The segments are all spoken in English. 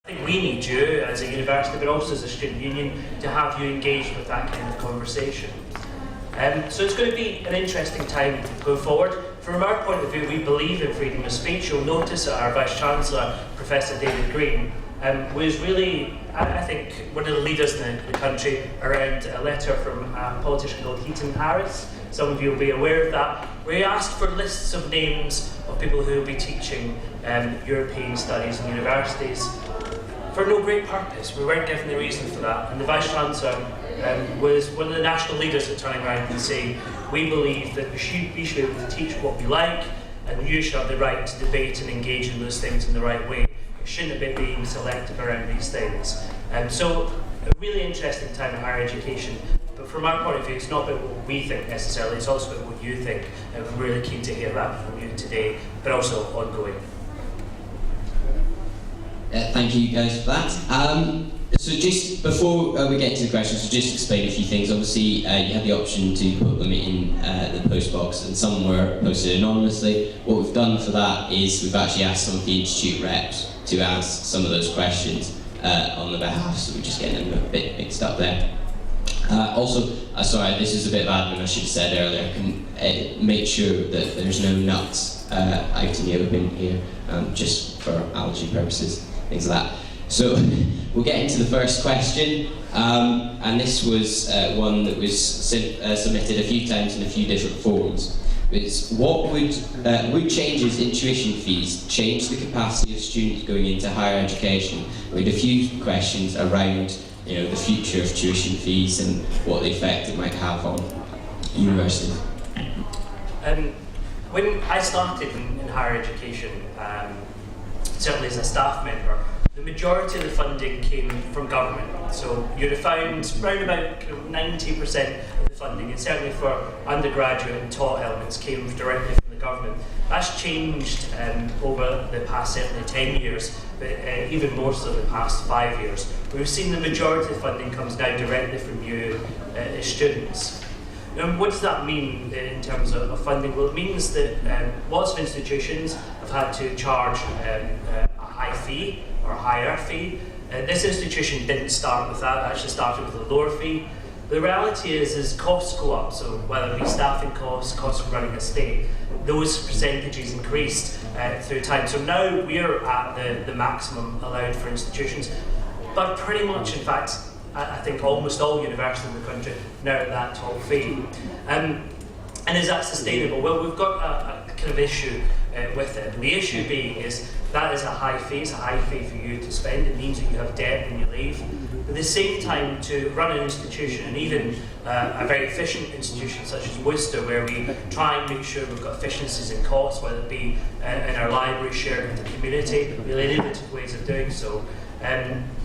I think we need you as a university, but also as a student union, to have you engaged with that kind of conversation. So it's going to be an interesting time going forward. From our point of view, we believe in freedom of speech. You'll notice that our Vice Chancellor, Professor David Green, was really, I think, one of the leaders in the country around a letter from a politician called Heaton Harris. Some of you will be aware of that, where he asked for lists of names of people who will be teaching European studies in universities for no great purpose. We weren't given the reason for that, and the Vice Chancellor was one of the national leaders at turning around and saying, we believe that we should be able to teach what we like, and you should have the right to debate and engage in those things in the right way. It shouldn't be being selective around these things. So a really interesting time in higher education, but from our point of view, it's not about what we think necessarily, it's also about what you think, and we're really keen to hear that from you today, but also ongoing. Thank you guys for that. So just before we get to the questions, we'll just explain a few things. Obviously, you have the option to put them in the post box, and some were posted anonymously. What we've done for that is we've actually asked some of the Institute reps to ask some of those questions on the behalf, so we're just getting them a bit mixed up there. Also, sorry, this is a bit of admin I should have said earlier. Can make sure that there's no nuts out in the open here, just for allergy purposes, things like that. So we'll get into the first question, and this was one that was submitted a few times in a few different forms. It's what would changes in tuition fees change the capacity of students going into higher education? We had a few questions around the future of tuition fees and what the effect it might have on universities. When I started in higher education, certainly as a staff member, the majority of the funding came from government. So you'd have found around about 90% of the funding, and certainly for undergraduate and taught elements, came directly from the government. That's changed over the past certainly 10 years, but even more so the past 5 years. We've seen the majority of funding comes now directly from you as students. What does that mean in terms of funding? Well, it means that lots of institutions have had to charge a high fee or a higher fee. This institution didn't start with that, it actually started with a lower fee. The reality is costs go up, so whether it be staffing costs, costs of running a state, those percentages increased through time. So now we're at the maximum allowed for institutions, but pretty much, in fact, I think almost all universities in the country now at that top fee. And is that sustainable? Well, we've got a kind of issue with it. And the issue being is that is a high fee. It's a high fee for you to spend. It means that you have debt when you leave. But at the same time, to run an institution, and even a very efficient institution such as Worcester, where we try and make sure we've got efficiencies in costs, whether it be in our library shared with the community, really innovative ways of doing so,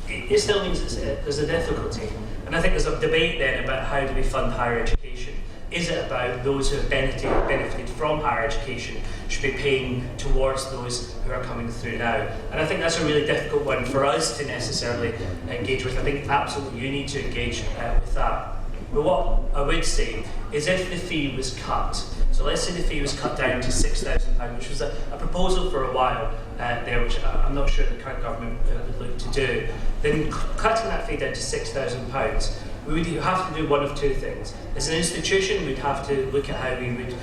it still means there's a difficulty. And I think there's a debate then about how do we fund higher education. Is it about those who have benefited from higher education should be paying towards those who are coming through now? And I think that's a really difficult one for us to necessarily engage with. I think absolutely you need to engage with that. But what I would say is if the fee was cut, so let's say the fee was cut down to £6,000, which was a proposal for a while there, which I'm not sure the current government would look to do, then cutting that fee down to £6,000, we would have to do one of two things. As an institution, we'd have to look at how we would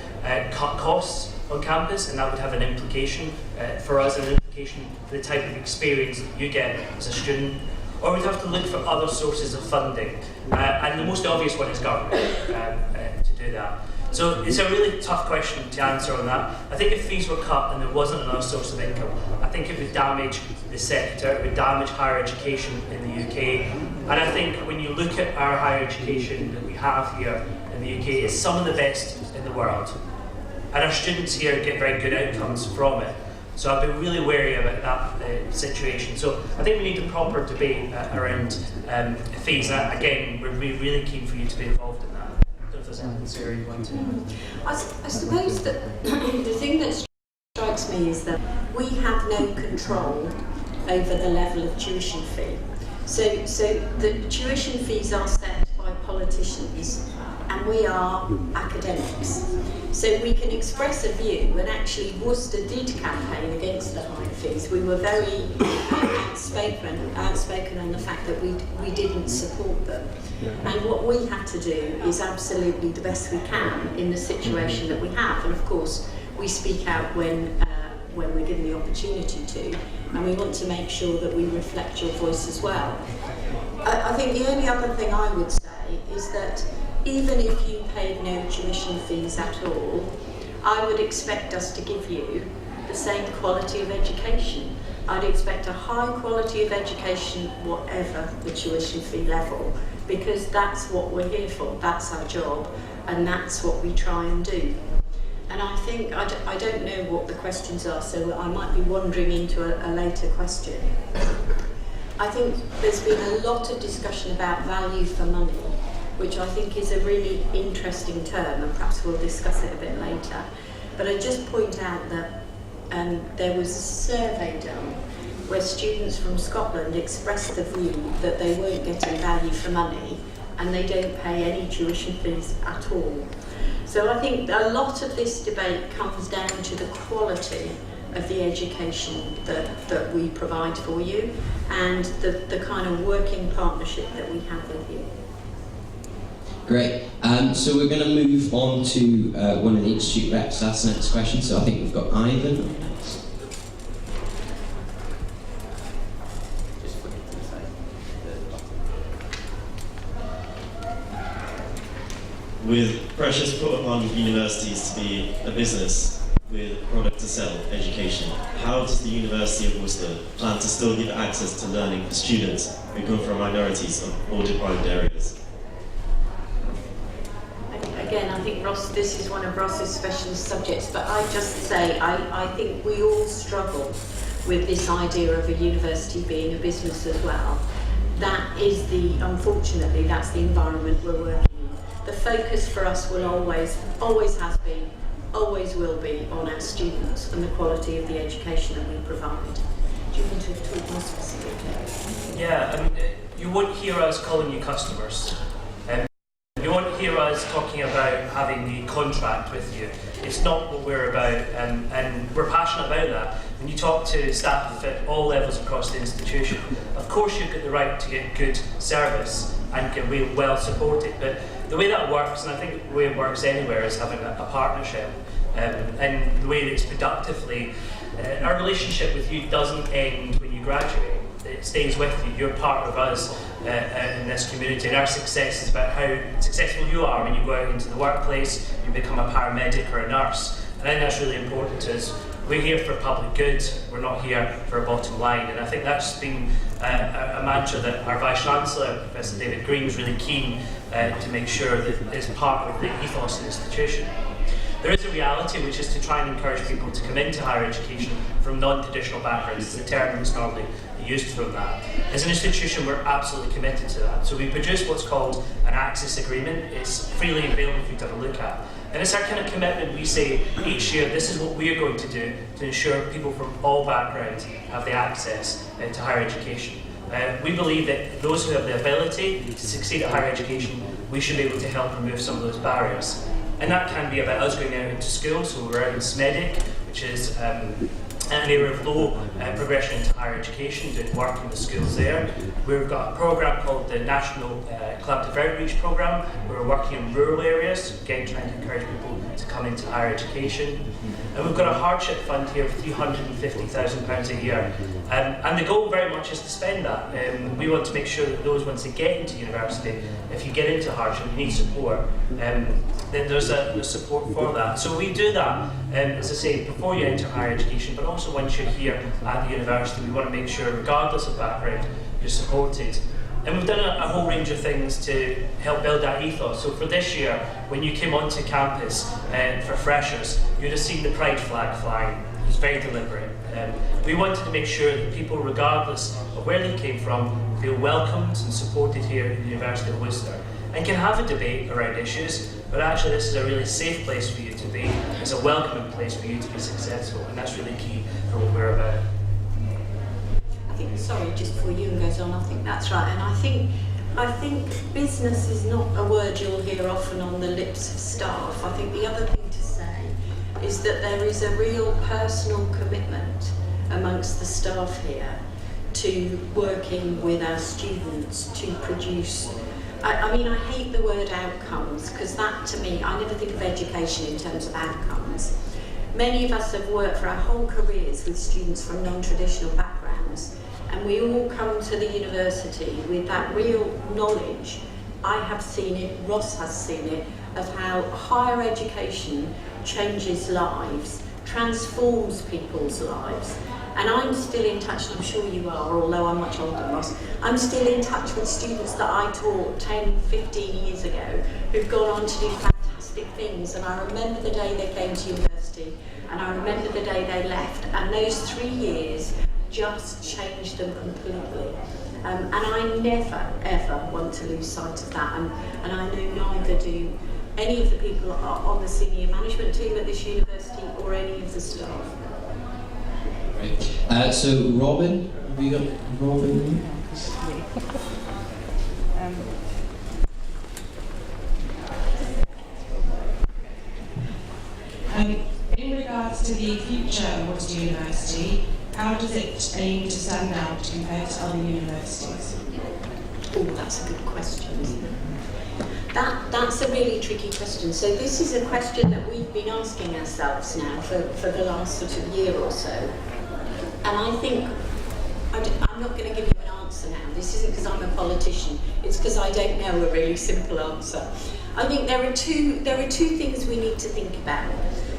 cut costs on campus, and that would have an implication for us, an implication for the type of experience that you get as a student. Or we'd have to look for other sources of funding. And the most obvious one is government to do that. So it's a really tough question to answer on that. I think if fees were cut and there wasn't another source of income, I think it would damage the sector, it would damage higher education in the UK. And I think when you look at our higher education that we have here in the UK, it's some of the best in the world. And our students here get very good outcomes from it. So I've been really wary about that situation. So I think we need a proper debate around fees. And again, we're really keen for you to be involved in that. I don't know if there's anything, Sarah, you want to... I suppose that the thing that strikes me is that we have no control over the level of tuition fee. So the tuition fees are set by politicians, and we are academics. So we can express a view, and actually Worcester did campaign against the high fees. We were very outspoken outspoken on the fact that we didn't support them. And what we had to do is absolutely the best we can in the situation that we have. And of course, we speak out when we're given the opportunity to, and we want to make sure that we reflect your voice as well. I think the only other thing I would say is that even if you paid no tuition fees at all, I would expect us to give you the same quality of education. I'd expect a high quality of education, whatever the tuition fee level, because that's what we're here for, that's our job, and that's what we try and do. And I think, I don't know what the questions are, so I might be wandering into a later question. I think there's been a lot of discussion about value for money, which I think is a really interesting term, and perhaps we'll discuss it a bit later. But I just point out that there was a survey done where students from Scotland expressed the view that they weren't getting value for money and they don't pay any tuition fees at all. So I think a lot of this debate comes down to the quality of the education that we provide for you and the kind of working partnership that we have with you. Great. So we're going to move on to one of the Institute reps to ask the next question. So I think we've got Ivan up next. With pressures put upon universities to be a business with a product to sell, education, how does the University of Worcester plan to still give access to learning for students who come from minorities or deprived areas? Again, I think Ross, this is one of Ross's specialist subjects, but I just say I think we all struggle with this idea of a university being a business as well. That is unfortunately, that's the environment we're working in. The focus for us will always has been, always will be on our students and the quality of the education that we provide. Do you want to talk more specifically? Yeah, I mean, you won't hear us calling you customers. You won't hear us talking about having the contract with you. It's not what we're about, and we're passionate about that. When you talk to staff at all levels across the institution, of course you've got the right to get good service and get well supported, but the way that works, and I think the way it works anywhere, is having a partnership, and the way that it's productively, our relationship with you doesn't end when you graduate. It stays with you. You're part of us in this community, and our success is about how successful you are when you go out into the workplace, you become a paramedic or a nurse. And I think that's really important to us. We're here for public good, we're not here for a bottom line, and I think that's been a mantra that our Vice Chancellor, Professor David Green, is really keen to make sure that is part of the ethos of the institution. There is a reality which is to try and encourage people to come into higher education from non-traditional backgrounds. It's a term that's normally used from that. As an institution, we're absolutely committed to that. So we produced what's called an access agreement. It's freely available for you to have a look at. And it's our kind of commitment. We say each year, this is what we are going to do to ensure people from all backgrounds have the access to higher education. We believe that those who have the ability to succeed at higher education, we should be able to help remove some of those barriers. And that can be about us going out into school. So we're out in SMEDIC, which is an area of low progression into higher education, doing work in the schools there. We've got a programme called the National Collaborative Outreach Programme, where we're working in rural areas, again trying to encourage people to come into higher education. And we've got a hardship fund here of £350,000 a year. And the goal very much is to spend that. We want to make sure that those, once they get into university, if you get into hardship, you need support, then there's support for that. So we do that, as I say, before you enter higher education, but also once you're here at the university. We want to make sure, regardless of background, you're supported. And we've done a whole range of things to help build that ethos. So for this year, when you came onto campus for freshers, you'd have seen the pride flag flying. It was very deliberate. We wanted to make sure that people, regardless of where they came from, feel welcomed and supported here at the University of Worcester and can have a debate around issues, but actually this is a really safe place for you to be. It's a welcoming place for you to be successful, and that's really key for what we're about. Sorry, just before Ewan goes on, I think that's right. And I think business is not a word you'll hear often on the lips of staff. I think the other thing to say is that there is a real personal commitment amongst the staff here to working with our students to produce. I mean, I hate the word outcomes, because that, to me, I never think of education in terms of outcomes. Many of us have worked for our whole careers with students from non-traditional backgrounds, and we all come to the university with that real knowledge. I have seen it, Ross has seen it, of how higher education changes lives, transforms people's lives. And I'm still in touch, and I'm sure you are, although I'm much older than Ross, I'm still in touch with students that I taught 10, 15 years ago who've gone on to do fantastic things. And I remember the day they came to university, and I remember the day they left, and those 3 years just changed them completely. And I never, ever want to lose sight of that, and I know neither do any of the people on the senior management team at this university or any of the staff. Right. So Robin, have you got Robin? In regards to the future of Worcester University, how does it aim to stand out compared to other universities? Oh, that's a good question, isn't it? That's a really tricky question. So this is a question that we've been asking ourselves now for the last sort of year or so. And I think, I'm not going to give you an answer now. This isn't because I'm a politician. It's because I don't know a really simple answer. I think there are two things we need to think about.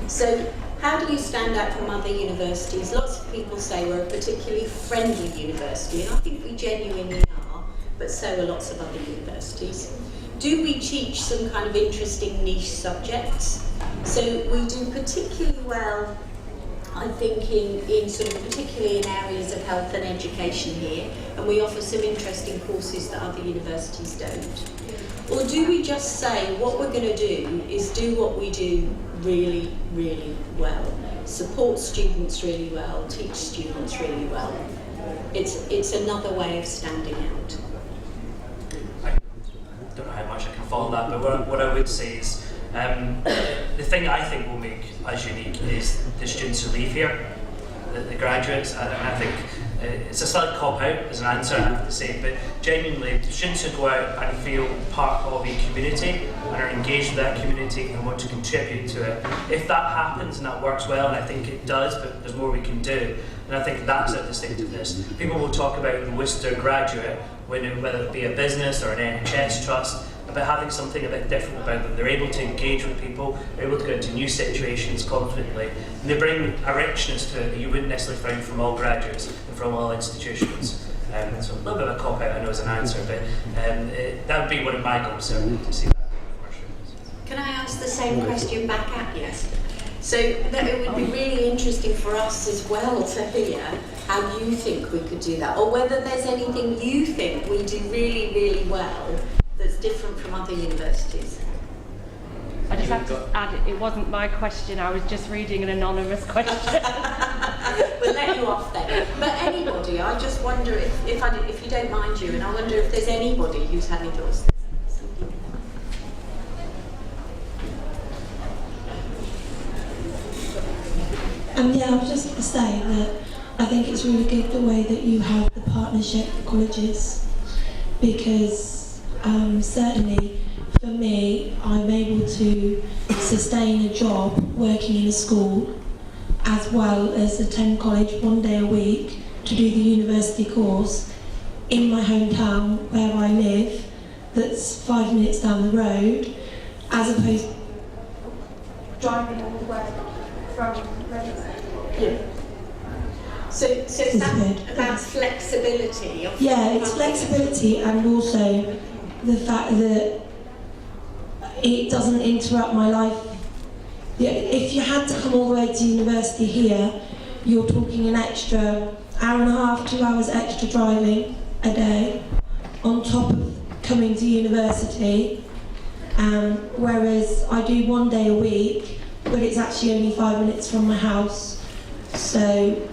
So how do you stand out from other universities? Lots of people say we're a particularly friendly university, and I think we genuinely are, but so are lots of other universities. Do we teach some kind of interesting niche subjects? So we do particularly well, I think, in sort of particularly in areas of health and education here, and we offer some interesting courses that other universities don't. Or do we just say what we're going to do is do what we do really, really well, support students really well, teach students really well? It's another way of standing out. I don't know how much I can follow that, but what I would say is the thing I think will make us unique is the students who leave here, the graduates, and I think it's a slight cop-out as an answer, I have to say, but genuinely, the students who go out and feel part of a community and are engaged with that community and want to contribute to it, if that happens and that works well, and I think it does, but there's more we can do, and I think that's a distinctiveness. People will talk about the Worcester graduate, whether it be a business or an NHS trust, about having something a bit different about them. They're able to engage with people, they're able to go into new situations confidently, and they bring a richness to it that you wouldn't necessarily find from all graduates and from all institutions. So a little bit of a cop-out, I know, as an answer, but that would be one of my goals, certainly, to see that. Can I ask the same question back at you? So that it would be really interesting for us as well to hear how you think we could do that, or whether there's anything you think we do really, really well that's different from other universities. I just have to add, it wasn't my question, I was just reading an anonymous question. We'll let you off then. But anybody, I just wonder if you don't mind you, and I wonder if there's anybody who's had any thoughts. Yeah, I was just going to say that I think it's really good the way that you have the partnership with colleges, because certainly for me, I'm able to sustain a job working in a school as well as attend college 1 day a week to do the university course in my hometown where I live, that's 5 minutes down the road, as opposed to driving all the way from Reading. Yeah. So is that about flexibility? Yeah, it's flexibility, and also the fact that it doesn't interrupt my life. Yeah, if you had to come all the way to university here, you're talking an extra hour and a half, 2 hours extra driving a day on top of coming to university, whereas I do 1 day a week, but it's actually only 5 minutes from my house. So,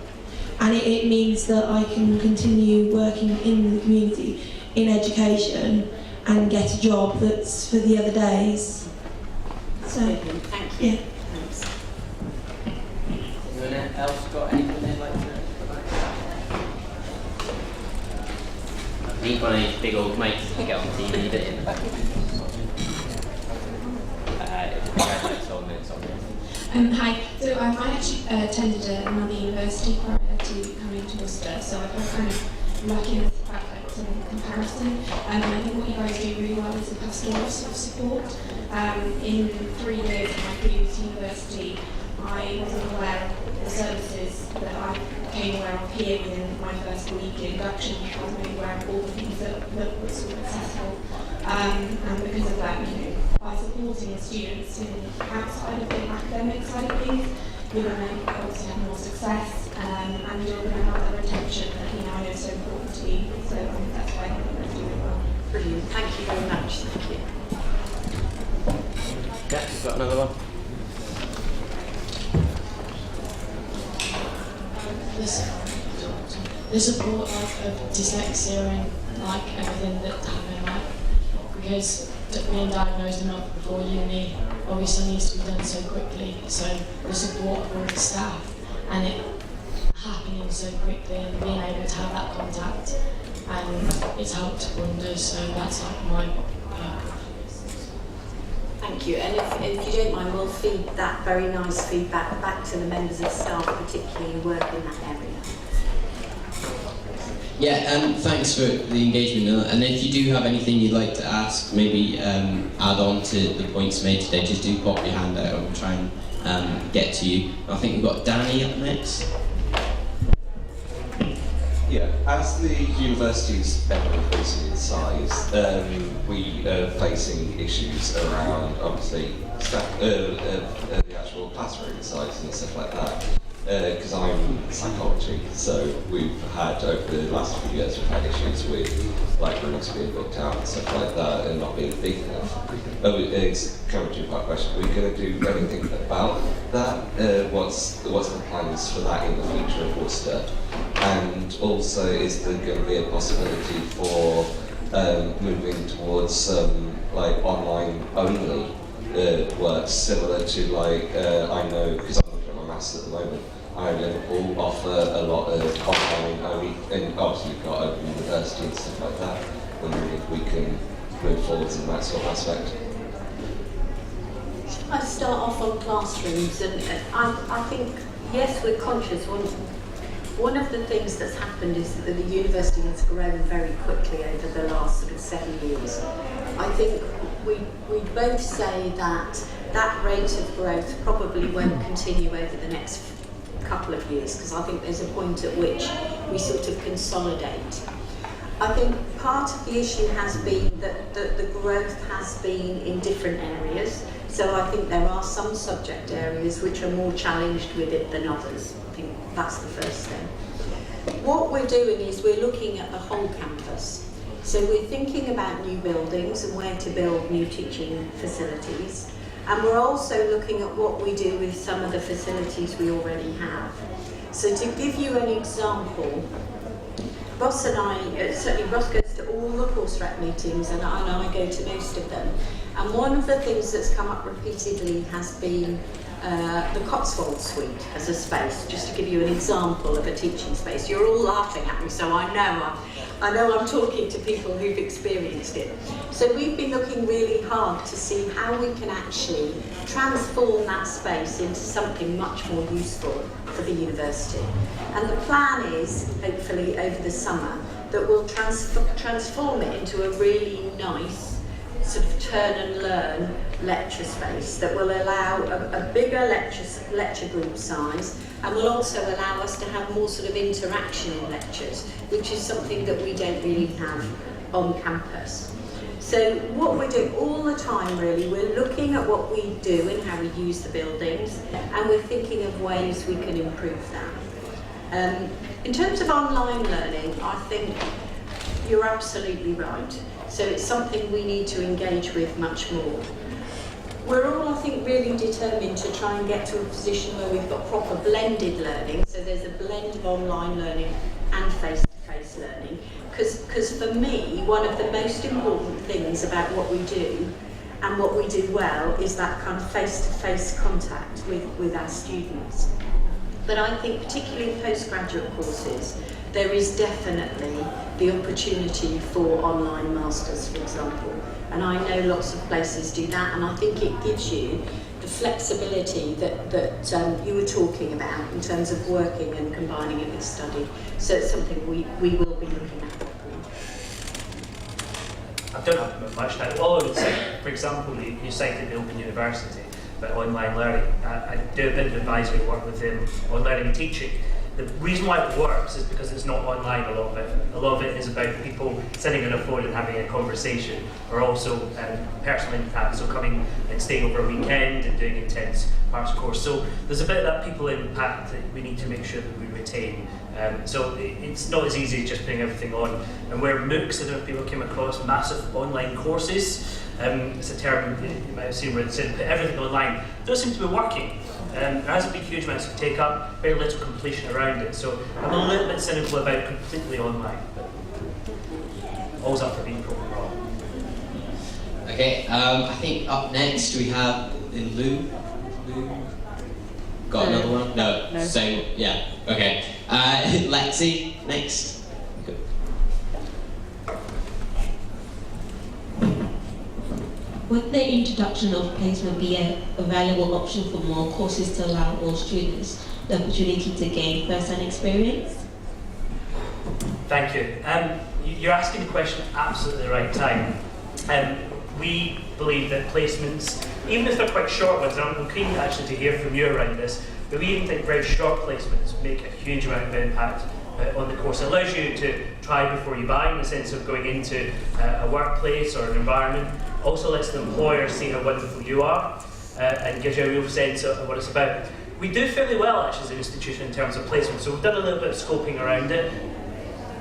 and it means that I can continue working in the community, in education, and get a job that's for the other days. So, thank you. Yeah. Thanks. Anyone else got anything they'd like to? Need one of these big old mics to get on TV, don't you? Hi. So I actually attended another university prior to coming to Worcester, so I've kind of lucky with facts and comparison. And I think what you guys do really well is the pastoral sort of support. In 3 years at my previous university, I wasn't aware of the services that I became aware of here within my first week induction. I wasn't really aware of all the things that were sort of accessible. And because of that, by supporting the students outside of the academic side of things, you're going to obviously have more success, and you're going to have the retention that I know is so important to you. So I think that's why I think we're doing well. Brilliant. Thank you very much. Thank you. Yeah, we've got another one. The support of dyslexia and everything that happened in life, because being diagnosed and not before uni obviously needs to be done so quickly. So the support of all the staff and it happening so quickly and being able to have that contact, and it's helped wonders. So that's my purpose. Thank you. And if you don't mind, we'll feed that very nice feedback back to the members of staff, particularly who work in that area. Yeah, thanks for the engagement. And if you do have anything you'd like to ask, maybe add on to the points made today, just do pop your hand out and we'll try and get to you. I think we've got Danny up next. Yeah, as the university's ever increasing in size, we are facing issues around, obviously, staff, the actual classroom size and stuff like that. Because I'm psychology, so we've had, over the last few years, we've had issues with rooms being booked out and stuff like that and not being big enough. It's coming to that question, are we going to do anything about that? What's the plans for that in the future of Worcester? And also, is there going to be a possibility for moving towards online only work, similar to I know, because I'm looking at my maths at the moment, I know Liverpool offer a lot of online only, and obviously we've got Open University and stuff like that. Wondering if we can move forwards in that sort of aspect. I start off on classrooms, and I think, yes, we're conscious. One of the things that's happened is that the university has grown very quickly over the last sort of 7 years. I think we both say that that rate of growth probably won't continue over the next couple of years, because I think there's a point at which we sort of consolidate. I think part of the issue has been that the growth has been in different areas. So I think there are some subject areas which are more challenged with it than others. I think that's the first thing. What we're doing is we're looking at the whole campus. So we're thinking about new buildings and where to build new teaching facilities. And we're also looking at what we do with some of the facilities we already have. So to give you an example, Ross and I, certainly Ross goes to all the course rep meetings and I go to most of them. And one of the things that's come up repeatedly has been the Cotswold Suite as a space, just to give you an example of a teaching space. You're all laughing at me, so I know I'm talking to people who've experienced it. So we've been looking really hard to see how we can actually transform that space into something much more useful for the university. And the plan is, hopefully over the summer, that we'll transform it into a really nice sort of turn and learn lecture space that will allow a bigger lecture group size, and will also allow us to have more sort of interaction in lectures, which is something that we don't really have on campus. So what we're doing all the time really, we're looking at what we do and how we use the buildings, and we're thinking of ways we can improve that. In terms of online learning, I think you're absolutely right. So it's something we need to engage with much more. We're all, I think, really determined to try and get to a position where we've got proper blended learning. So there's a blend of online learning and face-to-face learning. Because for me, one of the most important things about what we do and what we do well is that kind of face-to-face contact with our students. But I think particularly in postgraduate courses, there is definitely the opportunity for online masters, for example. And I know lots of places do that, and I think it gives you the flexibility that you were talking about in terms of working and combining it with study. So it's something we will be looking at. I don't have much now. All I would say, for example, you cited the Open University about online learning. I do a bit of advisory work with them on learning and teaching. The reason why it works is because it's not online, a lot of it. A lot of it is about people sitting on a phone and having a conversation, or also personal impact, so coming and staying over a weekend and doing intense parts of the course. So there's a bit of that people impact that we need to make sure that we retain. So it's not as easy as just putting everything on. And where MOOCs, I don't know if people came across, massive online courses, it's a term you might have seen where it said put everything online, those seem to be working. There hasn't been huge amounts of take up, very little completion around it. So I'm a little bit cynical about completely online, but always up for being proven wrong. Okay, I think up next we have Lou. Got another one? No. Same. Yeah. Okay. Lexi, next. Would the introduction of placement be a valuable option for more courses to allow all students the opportunity to gain first-hand experience? Thank you. You're asking the question at absolutely the right time. We believe that placements, even if they're quite short ones, and I'm keen actually to hear from you around this, but we even think very short placements make a huge amount of impact on the course. It allows you to try before you buy, in the sense of going into a workplace or an environment. Also lets the employer see how wonderful you are and gives you a real sense of what it's about. We do fairly well actually as an institution in terms of placement, so we've done a little bit of scoping around it.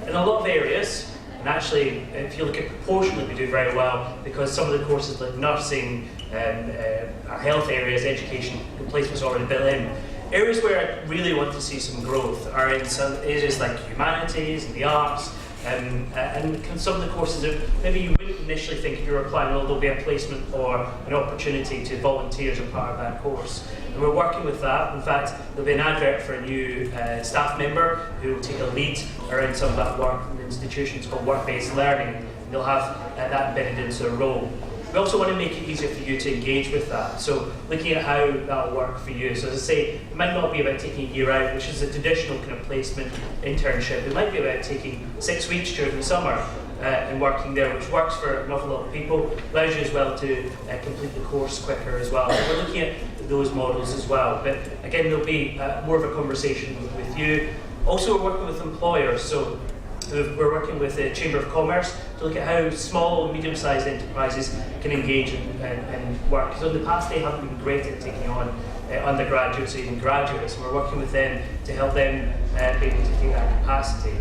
In a lot of areas, and actually if you look at proportionally we do very well, because some of the courses like nursing, our health areas, education, the placement's already built in. Areas where I really want to see some growth are in some areas like humanities and the arts, and some of the courses that maybe you wouldn't initially think if you were applying, well, there'll be a placement or an opportunity to volunteer as a part of that course. And we're working with that. In fact, there'll be an advert for a new staff member who will take a lead around some of that work in the institution. It's called work-based learning, and they'll have that embedded into their role. We also want to make it easier for you to engage with that. So looking at how that'll work for you. So as I say, it might not be about taking a year out, which is a traditional kind of placement internship. It might be about taking 6 weeks during the summer and working there, which works for an awful lot of people. Allows you as well to complete the course quicker as well. We're looking at those models as well. But again, there'll be more of a conversation with you. Also, we're working with employers. So we're working with the Chamber of Commerce to look at how small and medium-sized enterprises can engage and work. So in the past they haven't been great at taking on undergraduates or even graduates, and we're working with them to help them be able to take that capacity.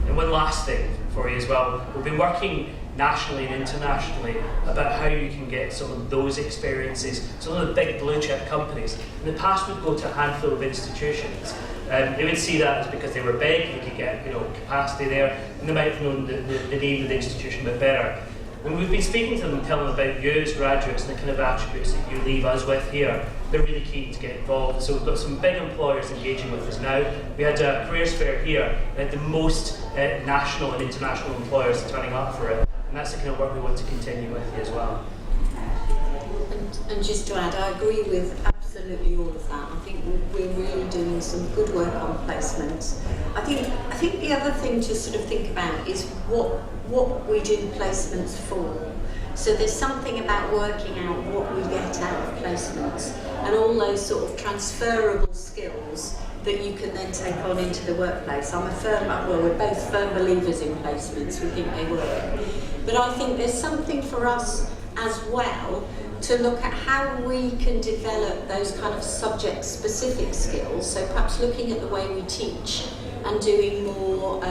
And one last thing for you as well, we've been working nationally and internationally about how you can get some of those experiences. Some of the big blue chip companies in the past would go to a handful of institutions. They would see that as because they were big, they could get capacity there, and they might have known the name of the institution a bit better. When we've been speaking to them and telling them about you as graduates and the kind of attributes that you leave us with here, they're really keen to get involved. So we've got some big employers engaging with us now. We had a careers fair here, and had the most national and international employers turning up for it. And that's the kind of work we want to continue with as well. And just to add, I agree with absolutely all of that. I think we're really doing some good work on placements. I think the other thing to sort of think about is what we do placements for. So there's something about working out what we get out of placements and all those sort of transferable skills that you can then take on into the workplace. We're both firm believers in placements. We think they work. But I think there's something for us as well to look at how we can develop those kind of subject-specific skills. So perhaps looking at the way we teach and doing more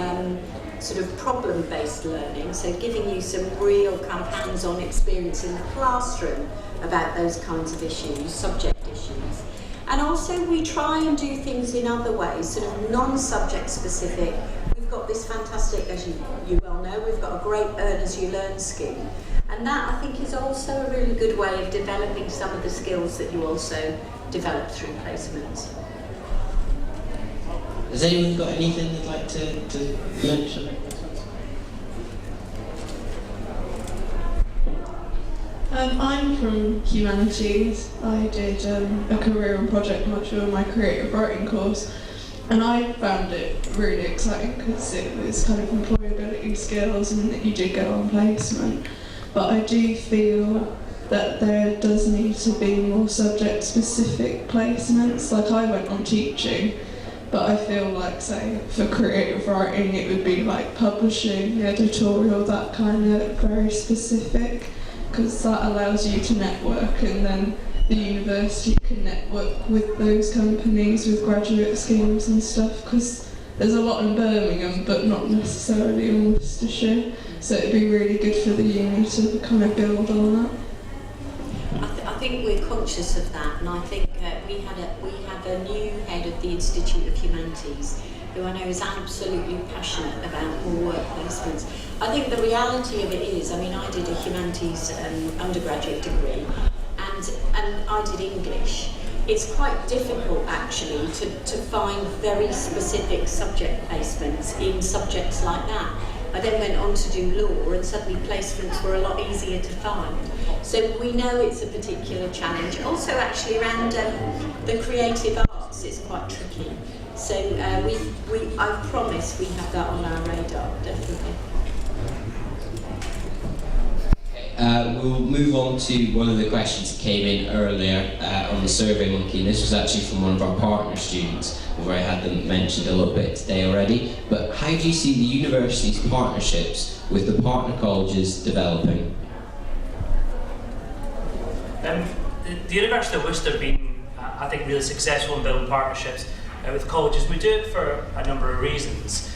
sort of problem-based learning, so giving you some real kind of hands-on experience in the classroom about those kinds of issues, subject issues. And also we try and do things in other ways, sort of non-subject specific. We've got this fantastic, as you well know, we've got a great Earn As You Learn scheme. And that, I think, is also a really good way of developing some of the skills that you also develop through placements. Has anyone got anything they'd like to mention? I'm from humanities. I did a career and project module in my creative writing course, and I found it really exciting because it was kind of employability skills and that you did go on placement. But I do feel that there does need to be more subject-specific placements. Like, I went on teaching, but I feel like, say, for creative writing, it would be like publishing, editorial, that kind of very specific, because that allows you to network, and then the university can network with those companies with graduate schemes and stuff, because there's a lot in Birmingham, but not necessarily in Worcestershire. So it'd be really good for the uni to kind of build on that. I think we're conscious of that, and I think we have a new head of the Institute of Humanities who I know is absolutely passionate about more work placements. I think the reality of it is, I mean, I did a humanities undergraduate degree, and I did English. It's quite difficult actually to find very specific subject placements in subjects like that. I then went on to do law, and suddenly placements were a lot easier to find. So we know it's a particular challenge. Also, actually, around the creative arts, it's quite tricky. So I promise we have that on our radar, definitely. We'll move on to one of the questions that came in earlier on the Survey Monkey, and this was actually from one of our partner students, where I had them mentioned a little bit today already. But how do you see the university's partnerships with the partner colleges developing? The University of Worcester have been, I think, really successful in building partnerships with colleges. We do it for a number of reasons.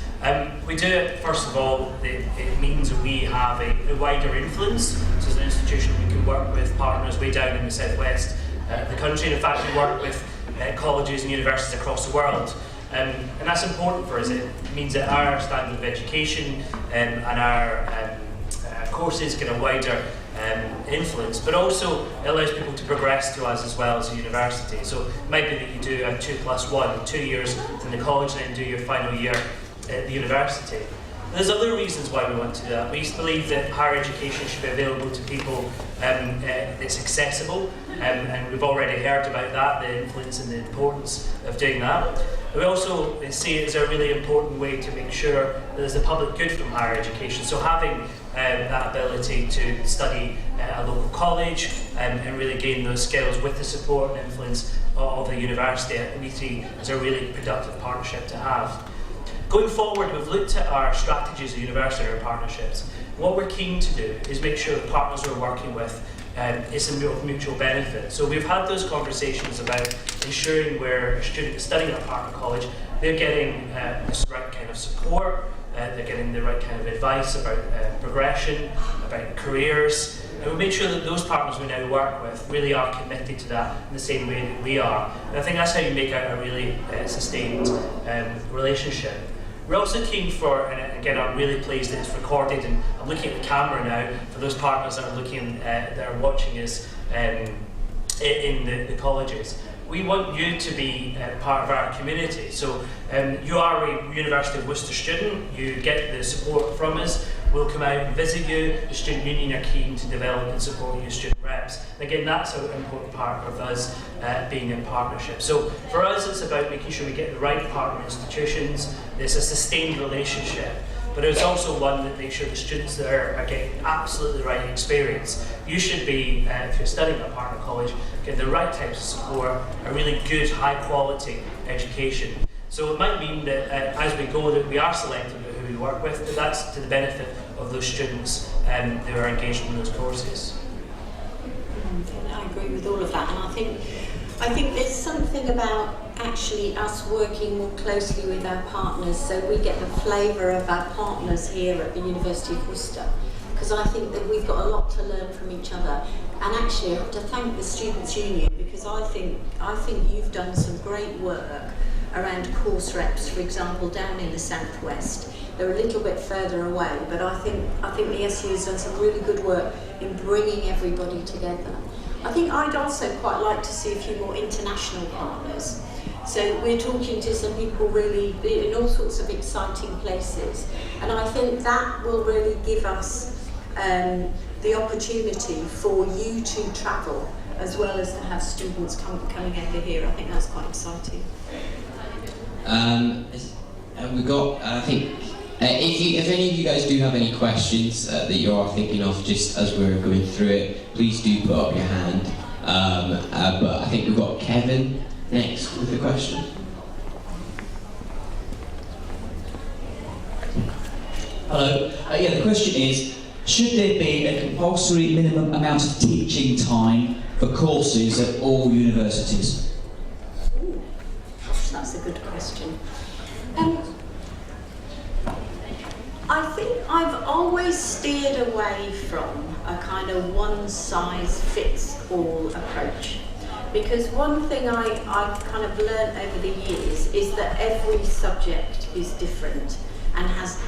We do it, first of all, it means that we have a wider influence. So as an institution, we can work with partners way down in the southwest the country. And in fact, we work with colleges and universities across the world. And that's important for us. It means that our standard of education and our courses get a wider influence, but also it allows people to progress to us as well as a university. So it might be that you do a 2+1, 2 years in the college and then do your final year at the university. There's other reasons why we want to do that. We believe that higher education should be available to people, it's accessible, and we've already heard about that, the influence and the importance of doing that. We also see it as a really important way to make sure that there's a public good from higher education. So having that ability to study at a local college and really gain those skills with the support and influence of the university, we see as a really productive partnership to have. Going forward, we've looked at our strategies at university and our partnerships. What we're keen to do is make sure the partners we're working with is of mutual benefit. So we've had those conversations about ensuring where a student is studying at a partner college, they're getting the right kind of support, they're getting the right kind of advice about progression, about careers, and we make sure that those partners we now work with really are committed to that in the same way that we are. And I think that's how you make a really sustained relationship. We're also keen for, and again I'm really pleased that it's recorded, and I'm looking at the camera now for those partners that are looking, that are watching us in the colleges. We want you to be part of our community. So you are a University of Worcester student, you get the support from us, we'll come out and visit you, the student union are keen to develop and support your student reps. And again, that's an important part of us being in partnership. So for us, it's about making sure we get the right partner institutions, there's a sustained relationship, but it's also one that makes sure the students there are getting absolutely the right experience. You should be, if you're studying at a partner college, get the right types of support, a really good, high quality education. So it might mean that as we go, that we are selective about who we work with, but that's to the benefit of those students who are engaged in those courses. I agree with all of that, and I think there's something about actually us working more closely with our partners, so we get the flavour of our partners here at the University of Worcester, because I think that we've got a lot to learn from each other. And actually I have to thank the Students' Union, because I think you've done some great work around course reps, for example, down in the southwest. They're a little bit further away, but I think the SU has done some really good work in bringing everybody together. I think I'd also quite like to see a few more international partners. So we're talking to some people really in all sorts of exciting places. And I think that will really give us the opportunity for you to travel as well as to have students coming over here. I think that's quite exciting. We've got, I think, if any of you guys do have any questions that you are thinking of just as we're going through it, please do put up your hand. But I think we've got Kevin next with the question. Hello. Yeah, the question is, should there be a compulsory minimum amount of teaching time for courses at all universities? Ooh, that's a good question. I think I've always steered away from a kind of one-size-fits-all approach, because one thing I've kind of learned over the years is that every subject is different and has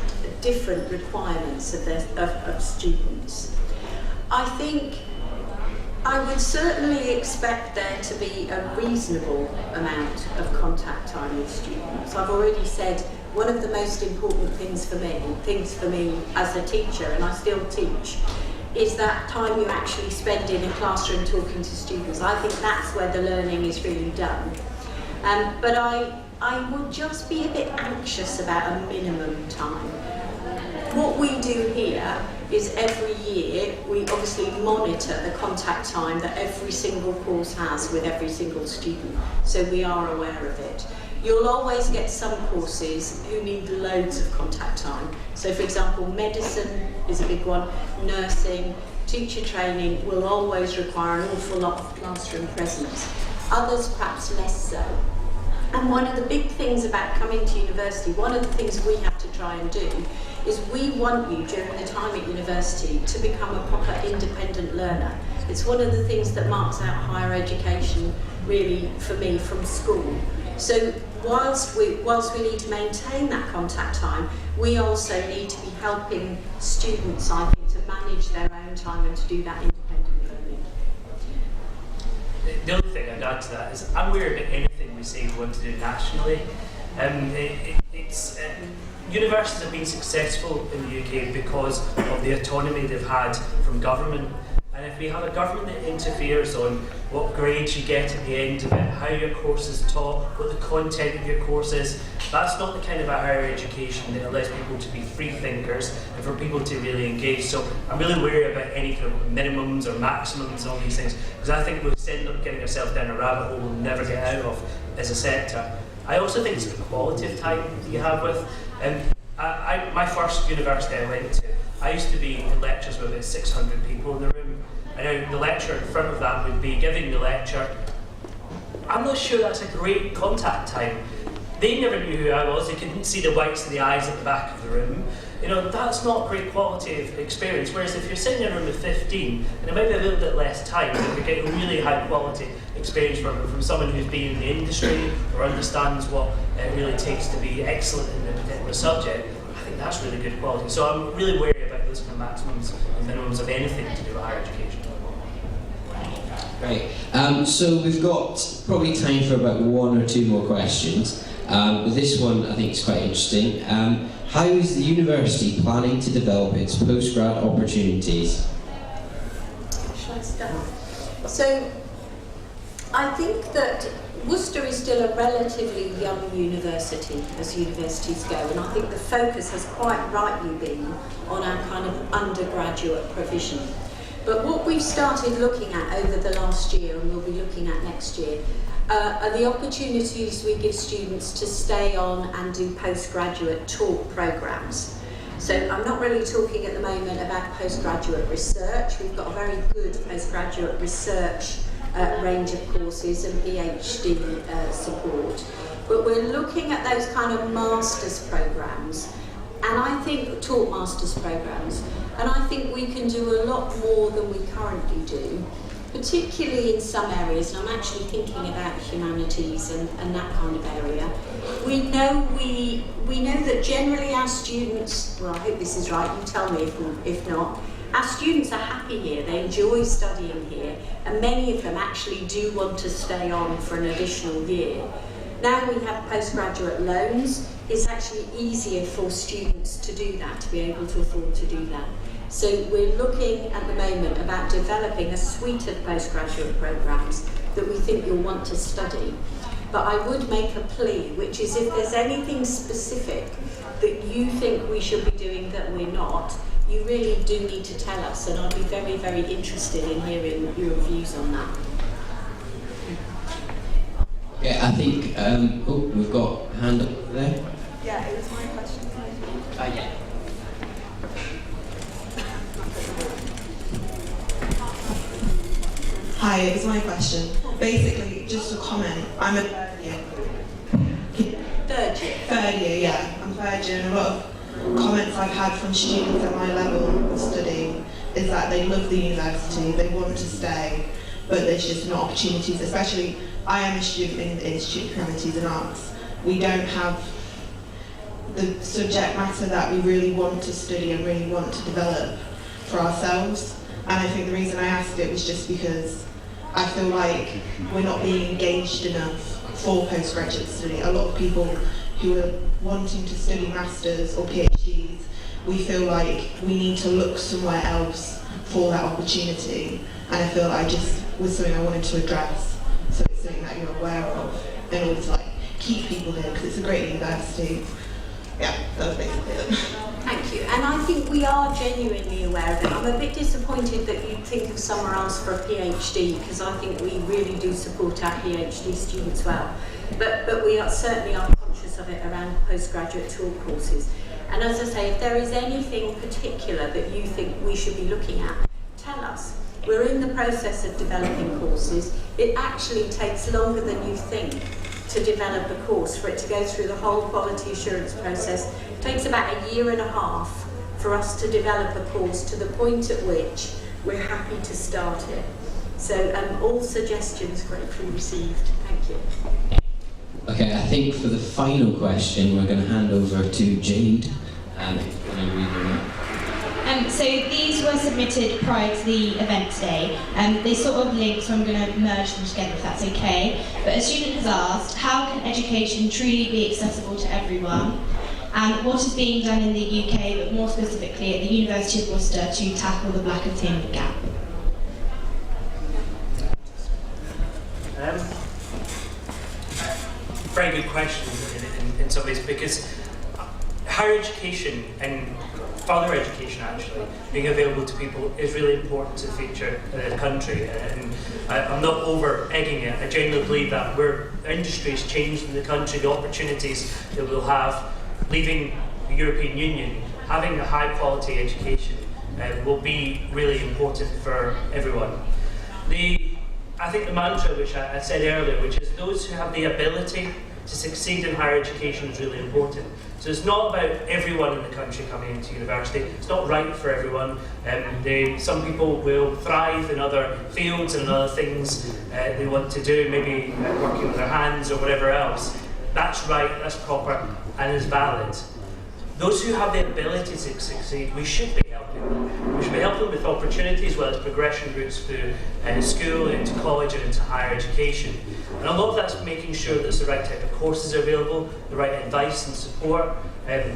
different requirements of students. I think I would certainly expect there to be a reasonable amount of contact time with students. I've already said one of the most important things for me as a teacher, and I still teach, is that time you actually spend in a classroom talking to students. I think that's where the learning is really done. But I would just be a bit anxious about a minimum time. What we do here is every year we obviously monitor the contact time that every single course has with every single student, so we are aware of it. You'll always get some courses who need loads of contact time. So for example, medicine is a big one, nursing, teacher training will always require an awful lot of classroom presence. Others perhaps less so. And one of the big things about coming to university, one of the things we have to try and do is we want you during the time at university to become a proper independent learner. It's one of the things that marks out higher education really for me from school. So whilst we need to maintain that contact time, we also need to be helping students, I think, to manage their own time and to do that independent learning. The other thing I'd add to that is I'm aware about anything we say we want to do nationally. Universities have been successful in the UK because of the autonomy they've had from government. And if we have a government that interferes on what grades you get at the end of it, how your course is taught, what the content of your course is, that's not the kind of a higher education that allows people to be free thinkers and for people to really engage. So I'm really wary about any kind of minimums or maximums and all these things, because I think we'll end up getting ourselves down a rabbit hole we'll never get out of as a sector. I also think it's the quality of time that you have with. My first university I went to, I used to be in lectures with about 600 people in the room. And the lecturer in front of that would be giving the lecture. I'm not sure that's a great contact time. They never knew who I was, they couldn't see the whites of the eyes at the back of the room. You know, that's not great quality of experience. Whereas if you're sitting in a room of 15, and it might be a little bit less time, but you're getting really high quality experience from someone who's been in the industry or understands what it really takes to be excellent in a particular subject, I think that's really good quality. So I'm really wary about those kind of maximums and minimums of anything to do with higher education. Great. So we've got probably time for about one or two more questions. This one I think is quite interesting. How is the university planning to develop its postgrad opportunities? Shall I start? So I think that Worcester is still a relatively young university as universities go, and I think the focus has quite rightly been on our kind of undergraduate provision. But what we've started looking at over the last year, and we'll be looking at next year, are the opportunities we give students to stay on and do postgraduate talk programmes. So I'm not really talking at the moment about postgraduate research. We've got a very good postgraduate research range of courses and PhD support. But we're looking at those kind of master's programmes, and I think talk master's programmes, and I think we can do a lot more than we currently do, particularly in some areas, and I'm actually thinking about humanities and that kind of area. We know that generally our students, well, I hope this is right, you tell me if not, our students are happy here, they enjoy studying here, and many of them actually do want to stay on for an additional year. Now we have postgraduate loans. It's actually easier for students to do that, to be able to afford to do that. So we're looking at the moment about developing a suite of postgraduate programmes that we think you'll want to study. But I would make a plea, which is if there's anything specific that you think we should be doing that we're not, you really do need to tell us, and I'll be very, very interested in hearing your views on that. Yeah, I think, we've got a hand up there. Yeah, it was my question. Yeah. Hi, it was my question. Basically, just a comment. I'm a third year. Third year? Third year, yeah. I'm third year, and a lot of comments I've had from students at my level of studying is that they love the university, they want to stay, but there's just no opportunities. Especially, I am a student in the Institute of Humanities and Arts. We don't have the subject matter that we really want to study and really want to develop for ourselves. And I think the reason I asked it was just because I feel like we're not being engaged enough for postgraduate study. A lot of people who are wanting to study masters or PhDs, we feel like we need to look somewhere else for that opportunity. And I feel like just was something I wanted to address, so it's something that you're aware of in order to keep people here, because it's a great university. Yeah, that was basically it. Thank you. And I think we are genuinely aware of it. I'm a bit disappointed that you'd think of somewhere else for a PhD, because I think we really do support our PhD students well. But we certainly are conscious of it around postgraduate tour courses. And as I say, if there is anything particular that you think we should be looking at, tell us. We're in the process of developing courses. It actually takes longer than you think to develop a course, for it to go through the whole quality assurance process. It takes about a year and a half for us to develop a course to the point at which we're happy to start it. So all suggestions gratefully received. Thank you. Okay, I think for the final question, we're going to hand over to Jade. Can you read them out? So these were submitted prior to the event today. They sort of link, so I'm going to merge them together if that's okay. But a student has asked, how can education truly be accessible to everyone? And what is being done in the UK, but more specifically at the University of Worcester, to tackle the black attainment gap? Very good question in some ways, because higher education and further education actually being available to people is really important to the future of the country, and I'm not over egging it. I genuinely believe that where industry has changed in the country, the opportunities that we'll have leaving the European Union, having a high quality education will be really important for everyone. I think the mantra which I said earlier, which is those who have the ability to succeed in higher education, is really important. So it's not about everyone in the country coming into university. It's not right for everyone. Some people will thrive in other fields and in other things they want to do, maybe working with their hands or whatever else. That's right, that's proper, and is valid. Those who have the ability to succeed, we should be helping them. We should be helping them with opportunities, whether it's progression routes through school, into college, and into higher education. And a lot of that's making sure that the right type of courses are available, the right advice and support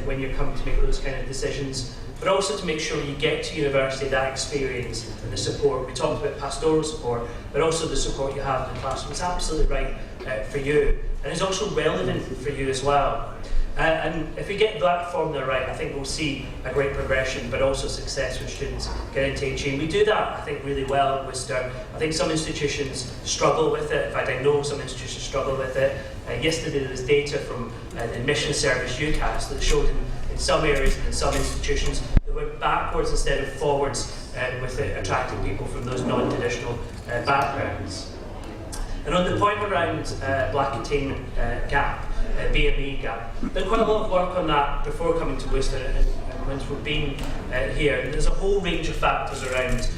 when you're coming to make those kind of decisions, but also to make sure you get to university that experience and the support. We talked about pastoral support, but also the support you have in the classroom is absolutely right for you, and is also relevant for you as well. And if we get that formula right, I think we'll see a great progression, but also success when students get into HE. And we do that, I think, really well at Worcester. I think some institutions struggle with it. In fact, I know some institutions struggle with it. Yesterday there was data from the admissions service UCAS that showed in some areas and in some institutions that went backwards instead of forwards with attracting people from those non-traditional backgrounds. And on the point around black attainment gap, BME gap, done quite a lot of work on that before coming to Worcester and once we've been here. And there's a whole range of factors around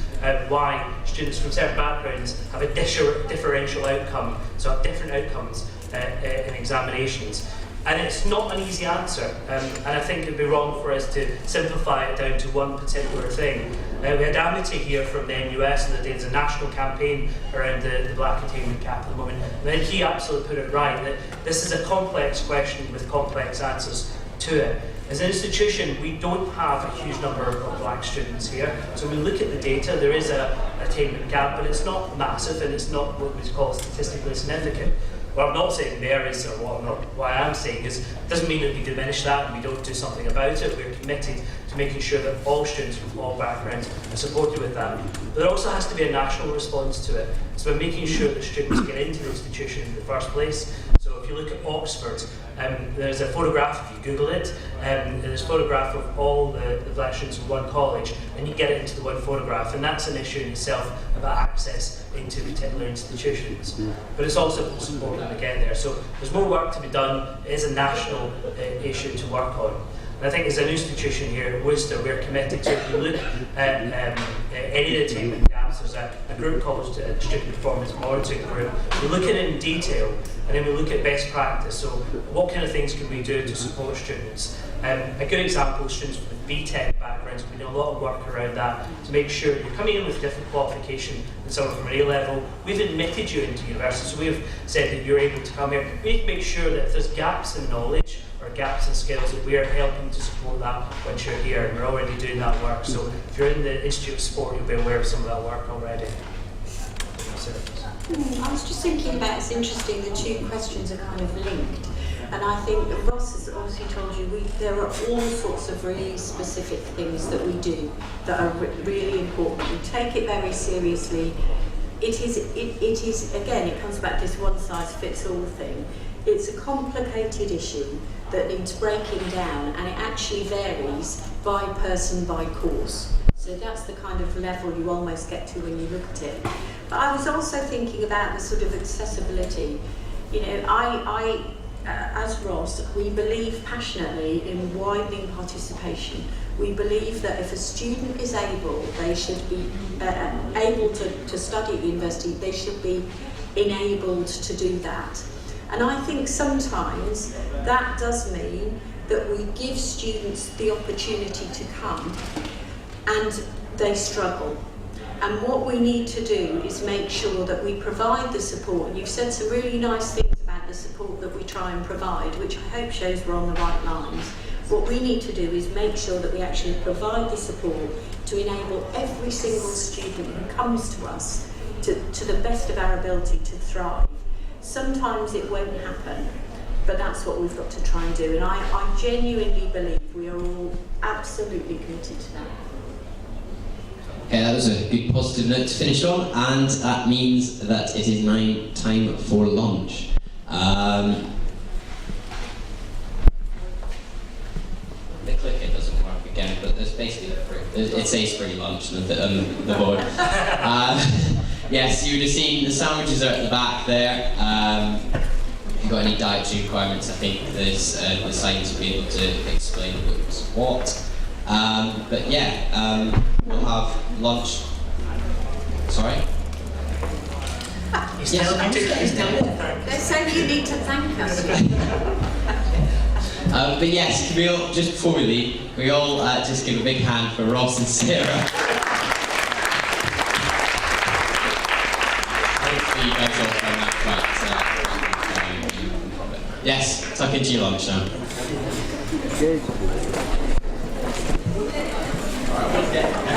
why students from certain backgrounds have a differential outcome, so have different outcomes in examinations. And it's not an easy answer, and I think it'd be wrong for us to simplify it down to one particular thing. We had Amity here from the NUS, and there's a national campaign around the Black Attainment Gap at the moment. And I think he absolutely put it right, that this is a complex question with complex answers to it. As an institution, we don't have a huge number of black students here. So when we look at the data, there is an attainment gap, but it's not massive, and it's not what we call statistically significant. What I'm not saying there is, or what I am saying is, it doesn't mean that we diminish that and we don't do something about it. We're committed to making sure that all students from all backgrounds are supported with that. But there also has to be a national response to it. It's about making sure that students get into the institution in the first place. So if you look at Oxford, there's a photograph, if you Google it, there's a photograph of all the black students in one college, and you get it into the one photograph, and that's an issue in itself about access into particular institutions. But it's also possible that we get there. So there's more work to be done. It is a national issue to work on. And I think as an institution here at Worcester, we're committed to, if you look at any of the attainment gaps, there's a group called Student Performance Monitoring Group. We look at it in detail, and then we look at best practice. So what kind of things can we do to support students? A good example is students with BTEC backgrounds. We do a lot of work around that to make sure you're coming in with different qualification than someone from an A level. We've admitted you into university, so we've said that you're able to come here. We need to make sure that if there's gaps in knowledge or gaps in skills, that we are helping to support that once you're here, and we're already doing that work. So if you're in the Institute of Sport, you'll be aware of some of that work already. I was just thinking about, it's interesting, the two questions are kind of linked. And I think Ross has obviously told you there are all sorts of really specific things that we do that are really important. We take it very seriously. It is again, it comes back to this one-size-fits-all thing. It's a complicated issue that needs breaking down, and it actually varies by person, by course. So that's the kind of level you almost get to when you look at it. But I was also thinking about the sort of accessibility. You know, as Ross, we believe passionately in widening participation. We believe that if a student is able, they should be able to study at university, they should be enabled to do that. And I think sometimes that does mean that we give students the opportunity to come and they struggle. And what we need to do is make sure that we provide the support. And you've said some really nice things about the support that we try and provide, which I hope shows we're on the right lines. What we need to do is make sure that we actually provide the support to enable every single student who comes to us to the best of our ability to thrive. Sometimes it won't happen, but that's what we've got to try and do. And I genuinely believe we are all absolutely committed to that. Okay, that was a good positive note to finish on, and that means that it is now time for lunch. The clicker doesn't work again, but there's basically it says free lunch on the board. Yes, you would have seen the sandwiches are at the back there. If you've got any dietary requirements, I think there's the signs to be able to explain what's what. But yeah, we'll have lunch. Sorry? They say you need to thank us. But yes, can we all, just before we leave, can we all just give a big hand for Ross and Sarah? Hopefully you guys all found that quite yes, tuck into your lunch now. Good. All right,